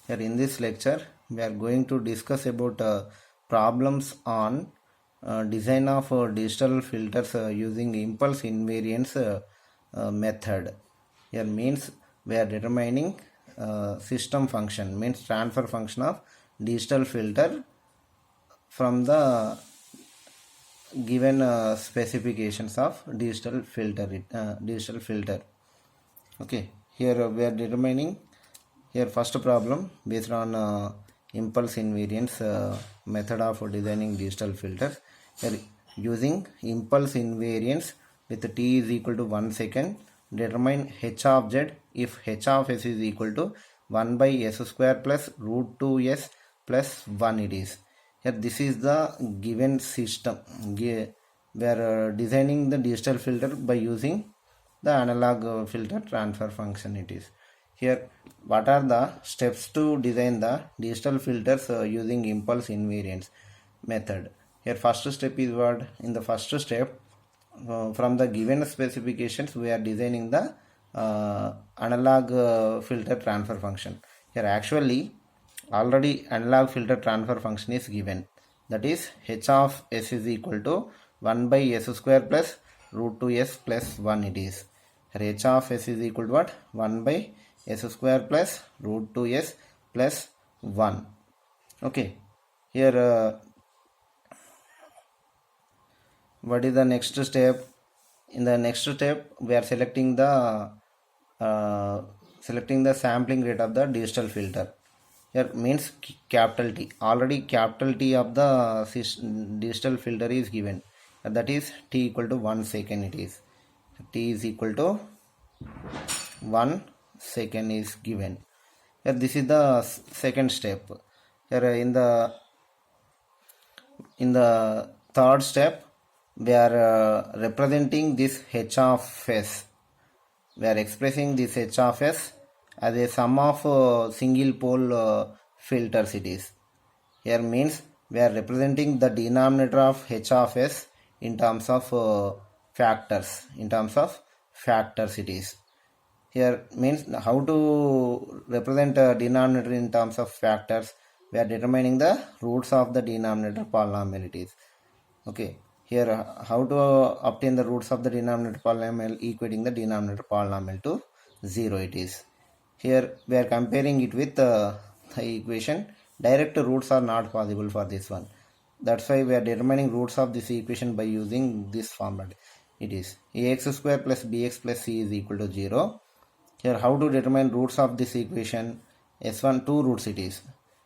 Here in this lecture, we are going to discuss about problems on design of digital filters using impulse invariance method. Here means we are determining system function, means transfer function of digital filter from the given specifications of digital filter. Okay, here we are determining here first problem based on impulse invariance method of designing digital filters. Here using impulse invariance with t is equal to 1 second, determine h of z if h of s is equal to 1 by s square plus root 2s plus 1 it is. Here this is the given system. We are designing the digital filter by using the analog filter transfer function it is. Here what are the steps to design the digital filters using impulse invariance method. Here first step is what? In the first step, from the given specifications we are designing the analog filter transfer function. Here actually already analog filter transfer function is given, that is h of s is equal to 1 by s square plus root 2s plus 1 it is. Here h of s is equal to what? 1 by s square plus root 2s plus 1. Okay, here what is the next step? In the next step we are selecting the sampling rate of the digital filter. Here means capital T. Already capital T of the digital filter is given, that is t equal to 1 second it is. T is equal to 1 second is given. Here this is the second step. Here in the third step we are representing this h of s. We are expressing this h of s as a sum of single pole filters it is. Here means we are representing the denominator of h of s in terms of factors. It is. Here means how to represent a denominator in terms of factors. We are determining the roots of the denominator polynomial it is. Okay, here how to obtain the roots of the denominator polynomial, equating the denominator polynomial to 0 it is. Here we are comparing it with the equation. Direct roots are not possible for this one. That's why we are determining roots of this equation by using this formula. It is ax square plus bx plus c is equal to 0. Here how to determine roots of this equation? S1 two roots it is.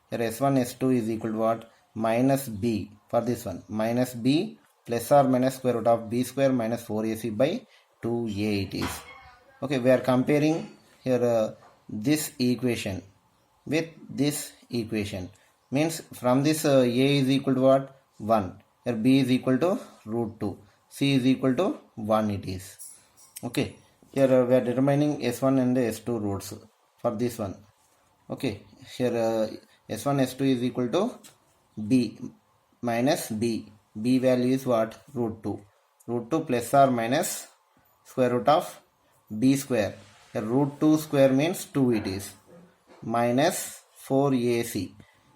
Here S1 S2 is equal to what? Minus b for this one. Minus b plus or minus square root of b square minus 4ac by 2a it is. Okay, we are comparing here this equation with this equation. Means from this a is equal to what? 1. Here b is equal to root 2. C is equal to 1 it is. Okay, here we are determining S1 and S2 roots for this one. Okay, here S1 S2 is equal to b minus b. B value is what? Root 2. Root 2 plus or minus square root of b square. Here root 2 square means 2 it is. Minus 4ac.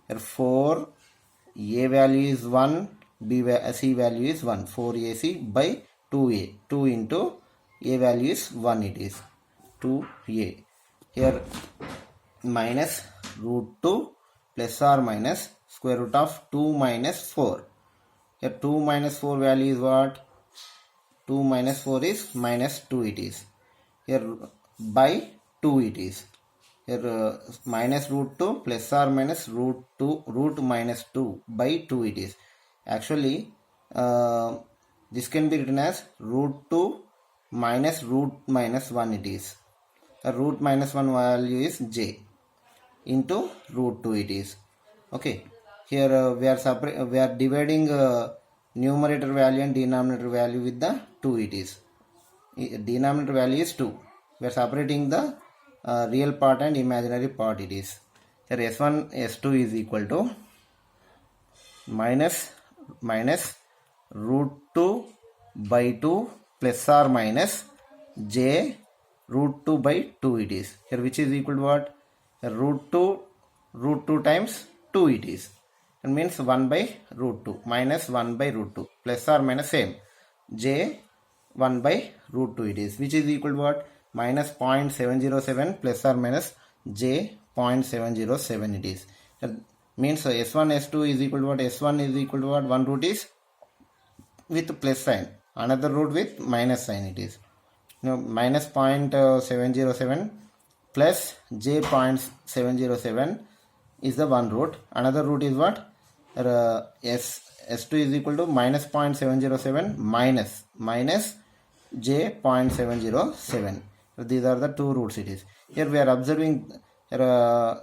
Here 4 a value is 1, c value is 1. 4ac by 2a. 2 into a value is 1 it is. 2a. Here minus root 2 plus or minus square root of 2 minus 4. Here 2 minus 4 value is what? 2 minus 4 is minus 2 it is. Here by 2 it is. Here minus root 2 plus or minus root minus 2 by 2 it is. Actually this can be written as root 2 minus root minus 1 it is. Root minus 1 value is j into root 2 it is. Okay, here we are dividing numerator value and denominator value with the 2 it is. Denominator value is 2. We are separating the real part and imaginary part it is. Here S1 S2 is equal to minus root 2 by 2 plus or minus j root 2 by 2 it is. Here which is equal to what? Root 2 root 2 times 2 it is. It means 1 by root 2 minus 1 by root 2 plus or minus same. J 1 by root 2 it is, which is equal to what? Minus 0.707 plus or minus j 0.707 it is. That means S1 S2 is equal to what? S1 is equal to what? One root is with plus sign, another root with minus sign it is. Now minus 0.707 plus j 0.707 is the one root. Another root is what? S2 is equal to minus 0.707 minus j 0.707. These are the two roots it is. Here we are observing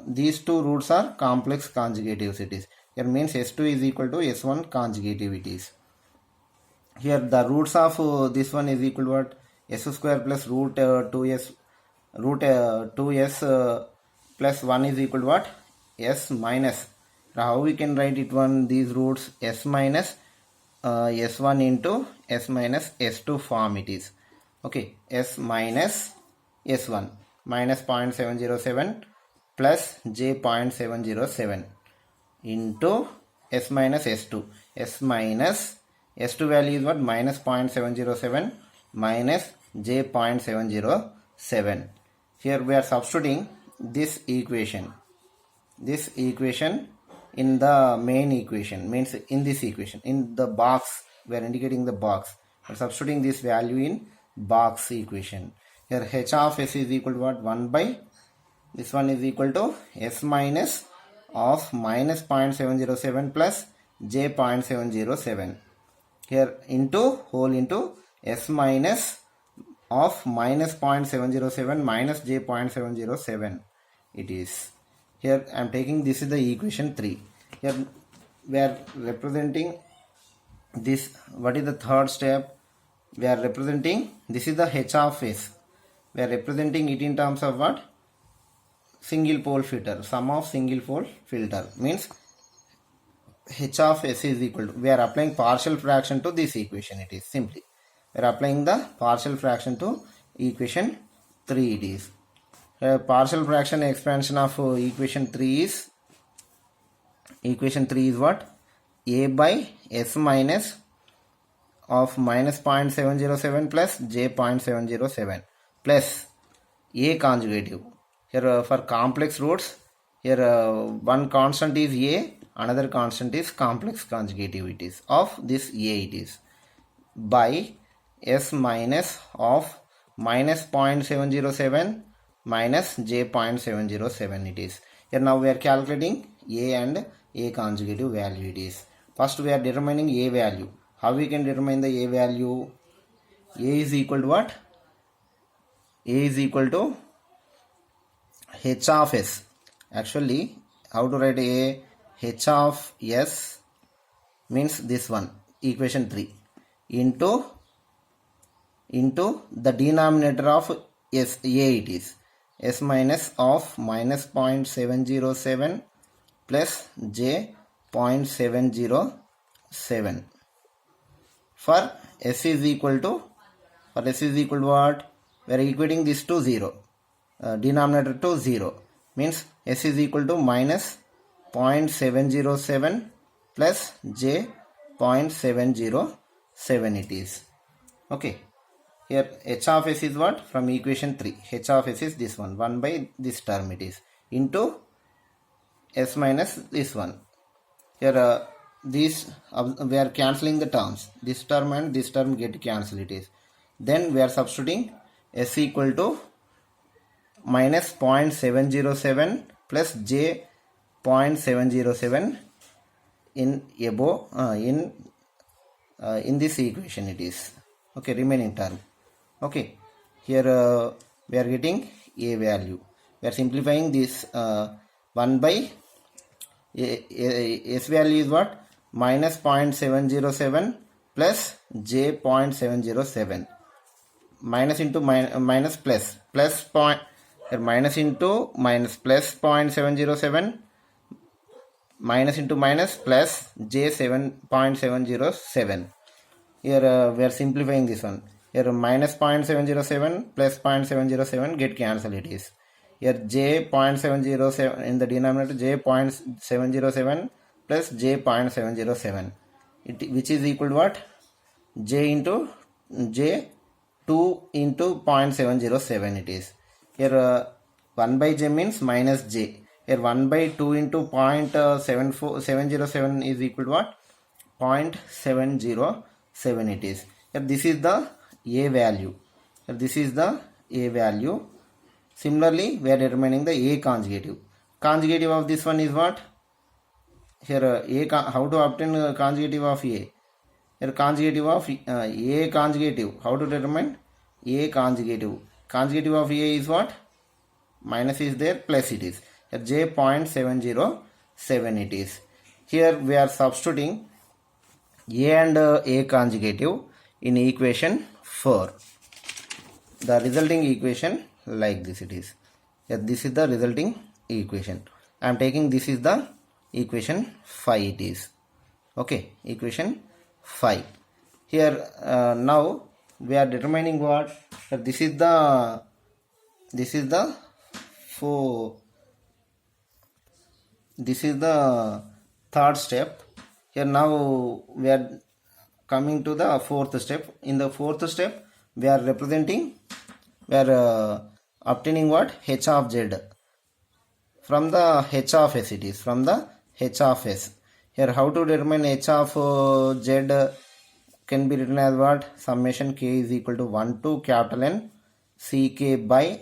these two roots are complex conjugatives it is. Here means S2 is equal to S1 conjugative it is. Here the roots of this one is equal to what? S square plus root 2s plus 1 is equal to what? S minus. How we can write it one? These roots S minus S1 into S minus S2 form it is. Okay, S minus S1 minus 0.707 plus j 0.707 into S minus S2. S minus S2 value is what? Minus 0.707 minus j 0.707. Here we are substituting this equation in the main equation, means in this equation, in the box we are indicating the box. We are substituting this value in box equation. Here h of s is equal to what? 1 by this one is equal to s minus of minus 0.707 plus j 0.707. Here into whole into s minus of minus 0.707 minus j 0.707 it is. Here I am taking this is the equation 3. Here we are representing this. What is the third step? We are representing this is the h of s. We are representing it in terms of what? Single pole filter. Sum of single pole filter means h of s is equal to, we are applying partial fraction to this equation it is. Simply we are applying the partial fraction to equation 3 it is. Partial fraction expansion of equation 3 is what? A by s minus of minus 0.707 plus j 0.707 plus a conjugative. Here for complex roots, here one constant is a, another constant is complex conjugative it is of this a it is, by s minus of minus 0.707 minus j 0.707 it is. Here now we are calculating a and a conjugative value it is. First we are determining a value. How we can determine the a value? A is equal to what? A is equal to h of s. Actually, how to write a? H of s means this one, equation 3, into the denominator of s, a it is, s minus of minus 0.707 plus j 0.707. For s is equal to what? We are equating this to 0, denominator to 0, means s is equal to minus 0.707 plus j 0.707 it is. Okay, here h of s is what? From equation 3, h of s is this one, 1 by this term it is, into s minus this one. Here these we are cancelling the terms, this term and this term get cancelled it is. Then we are substituting s equal to minus 0.707 plus j 0.707 in above in this equation it is. Okay, remaining term. Okay, here we are getting a value. We are simplifying this 1 by s value is what? Minus 0.707 plus j 0.707. Minus into minus plus point, minus into minus plus 0.707, minus into minus plus j 7.707. Here we are simplifying this one. Here minus 0.707 plus 0.707 get cancelled it is. Here j 0.707 in the denominator, j 0.707 plus j 0.707, which is equal to what? J into j 2 into 0.707 it is. Here 1 by j means minus j. Here 1 by 2 into 0.707 is equal to what? 0.707 it is. Here this is the a value. Here this is the a value. Similarly, we are determining the a conjugative. Conjugative of this one is what? Here how to obtain conjugative of a? Here conjugative of a conjugative. How to determine a conjugative? Conjugative of a is what? Minus is there, plus it is. Here j 0.707 it is. Here we are substituting a and a conjugative in equation 4. The resulting equation like this it is. Here this is the resulting equation. I am taking this is the equation 5 it is. Okay, equation 5. Here now we are determining what? This is the third step. Here now we are coming to the fourth step. In the fourth step we are obtaining what? H of z from the h of s it is, from the h of s. Here how to determine h of z can be written as what? Summation k is equal to 1 to capital N ck by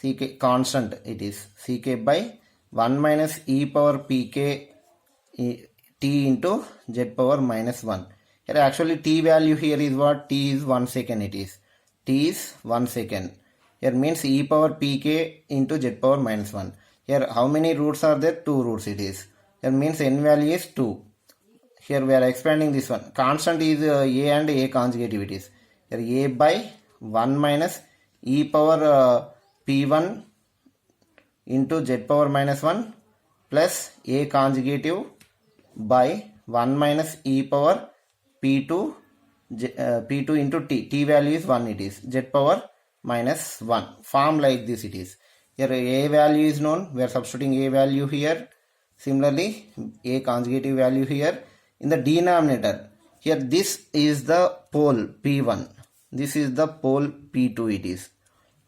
ck, constant it is, ck by 1 minus e power pk t into z power minus 1. Here actually t value here is what? T is 1 second it is. T is 1 second. Here means e power pk into z power minus 1. Here how many roots are there? 2 roots it is. Here means n value is 2. Here we are expanding this one. Constant is a and a conjugative it is. Here a by 1 minus e power p1 into z power minus 1 plus a conjugative by 1 minus e power p2 p2 into t value is 1 it is, z power minus 1, form like this it is. Here a value is known, we are substituting a value here. Similarly a conjugative value here. In the denominator, here this is the pole p1, this is the pole p2 it is.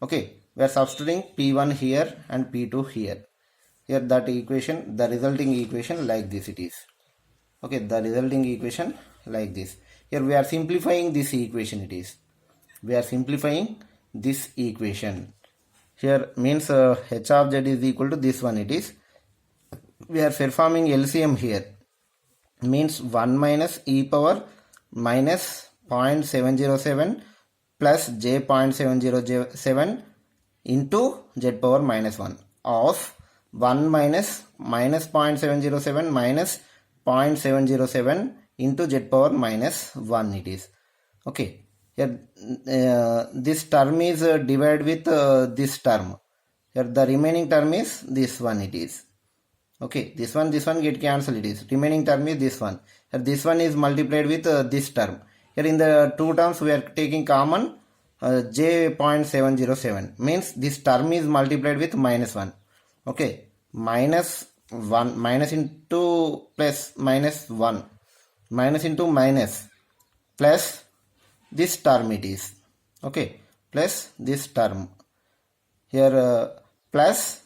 Okay, we are substituting p1 here and p2 here. Here that equation, the resulting equation like this it is. Okay, the resulting equation like this. Here we are simplifying this equation it is. We are simplifying this equation. Here means h of z is equal to this one it is. We are performing LCM here. Means 1 minus e power minus 0.707 plus j 0.707 into z power minus 1 of 1 minus 0.707 minus 0.707 into z power minus 1 it is. Okay, here this term is divided with this term. Here the remaining term is this one it is. Okay, this one get cancelled it is. Remaining term is this one. Here this one is multiplied with this term. Here in the two terms we are taking common j 0.707 means this term is multiplied with minus 1. Okay, minus 1 minus into plus minus 1 minus into minus plus this term it is. Okay, plus this term. Here plus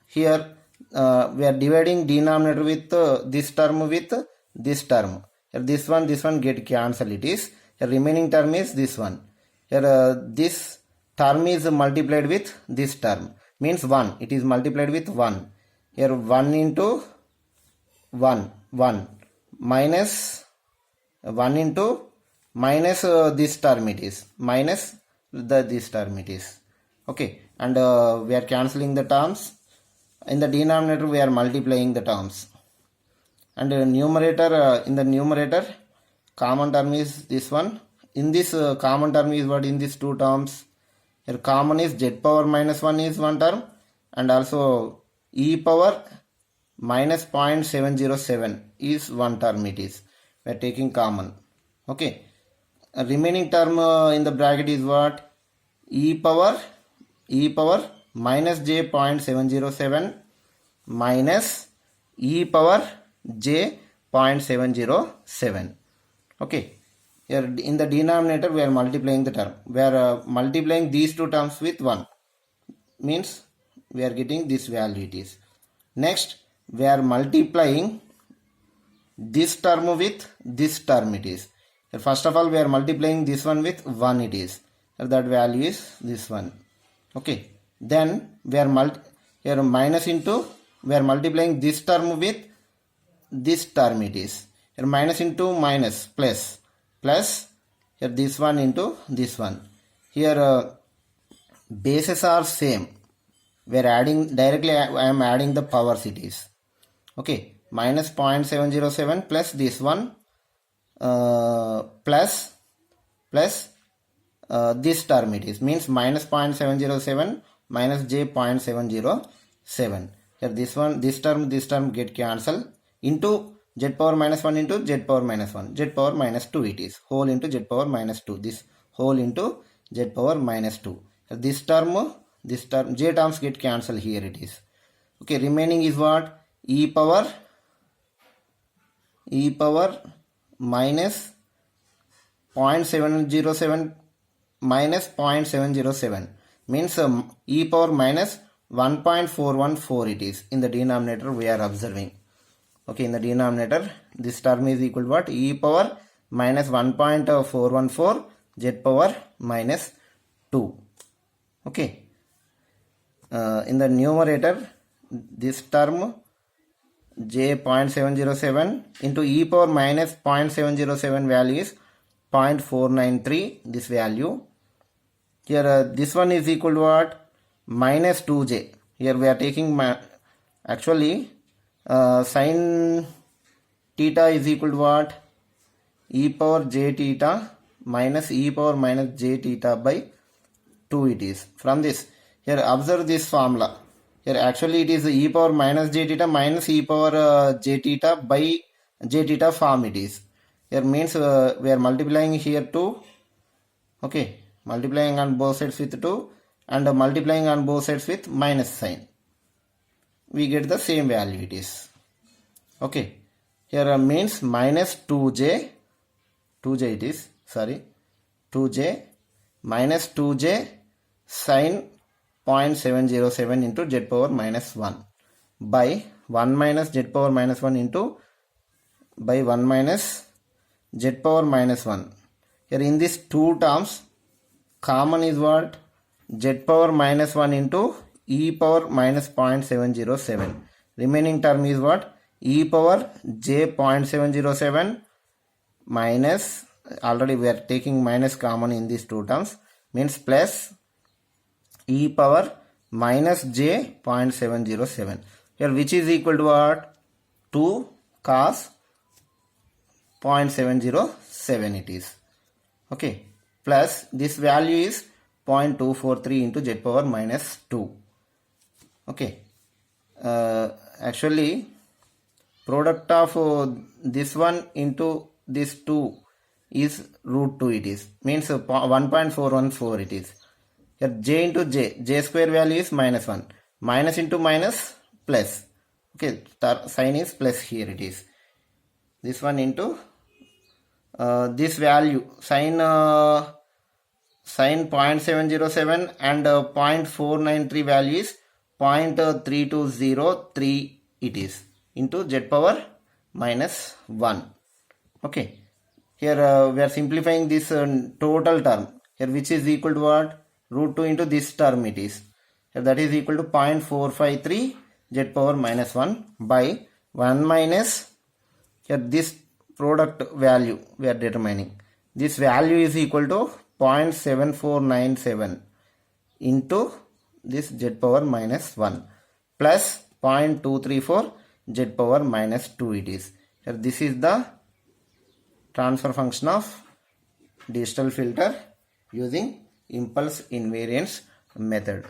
here we are dividing denominator with this term with this term. Here this one get cancelled it is. Here remaining term is this one. Here this term is multiplied with this term means 1. It is multiplied with 1. Here 1 into 1 minus 1 into minus this term it is, minus this term it is. Okay, and we are cancelling the terms. In the denominator we are multiplying the terms, and numerator in the numerator common term is this one. In this common term is what? In these two terms, here common is z power minus 1 is one term, and also e power minus 0.707 is one term it is. We are taking common. Okay, remaining term in the bracket is what? E power e power minus j 0.707 minus e power j 0.707. Okay, here in the denominator we are multiplying the term. We are multiplying these two terms with 1, means we are getting this value it is. Next we are multiplying this term with this term it is. First of all we are multiplying this one with 1 it is. That value is this one. Okay, then we are here minus into, we are multiplying this term with this term it is. Here minus into minus plus, plus here this one into this one. Here bases are same. We are adding directly, I am adding the powers it is. Okay, minus 0.707 plus this one plus this term it is, means minus 0.707 minus j 0.707. Here this one, this term get cancelled, into z power minus 1 into z power minus 1, z power minus 2 it is, whole into z power minus 2, this whole into z power minus 2. Here this term j terms get cancelled here it is. Okay, remaining is what? E power minus 0.707 minus 0.707, means e power minus 1.414 it is. In the denominator we are observing. Okay, in the denominator this term is equal to what? E power minus 1.414 z power minus 2. Okay, in the numerator this term j 0.707 into e power minus 0.707 value is 0.493, this value. Here this one is equal to what? Minus 2j. Here we are taking actually sin theta is equal to what? E power j theta minus e power minus j theta by 2 it is. From this, here observe this formula. Here actually it is e power minus j theta minus e power j theta by j theta form it is. Here means we are multiplying here 2. Okay, multiplying on both sides with 2 and multiplying on both sides with minus sign. We get the same value it is. Okay, here means minus 2j it is, sorry, 2j minus 2j sin 0.707 into z power minus 1 by 1 minus z power minus 1 into by 1 minus z power minus 1. Here in these two terms common is what? Z power minus 1 into e power minus 0.707. Remaining term is what? E power j 0.707 minus, already we are taking minus common in these two terms, means plus e power minus j 0.707. Here which is equal to what? 2 cos 0.707 it is. Okay, plus this value is 0.243 into z power minus 2. Okay, actually product of this one into this 2 is root 2 it is, means 1.414 it is. Here j into j square value is minus 1, minus into minus plus. Okay, sign is plus here it is. This one into this value sin 0.707 and 0.493 value is 0.3203 it is into z power minus 1. Okay, here we are simplifying this total term here, which is equal to what? Root 2 into this term it is. Here that is equal to 0.453 z power minus 1 by 1 minus, here this product value we are determining. This value is equal to 0.7497 into this z power minus 1 plus 0.234 z power minus 2 it is. Here this is the transfer function of digital filter using impulse invariance method.